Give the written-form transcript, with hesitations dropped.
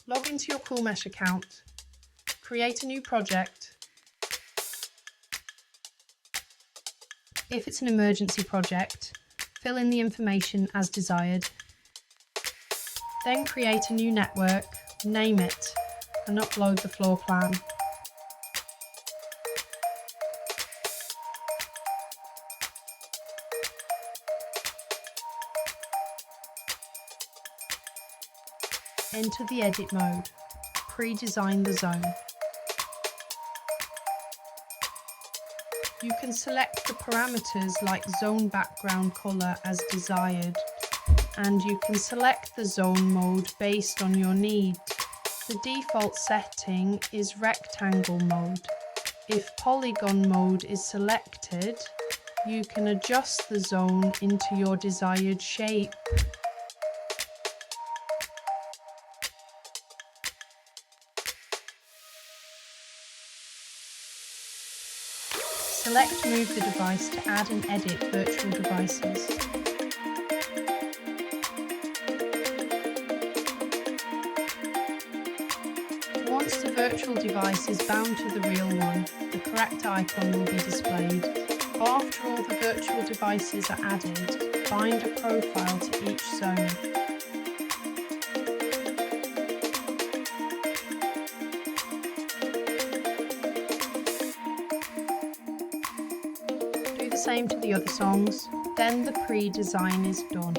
Log into your Koolmesh account, create a new project. If it's an emergency project, fill in the information as desired. Then create a new network, name it, and upload the floor plan. Enter the edit mode. Pre-design the zone. You can select the parameters like zone background color as desired, and you can select the zone mode based on your needs. The default setting is rectangle mode. If polygon mode is selected, you can adjust the zone into your desired shape. Select Move the device to add and edit virtual devices. Once the virtual device is bound to the real one, the correct icon will be displayed. After all the virtual devices are added, bind a profile to each zone. Do the same to the other songs, then the pre-design is done.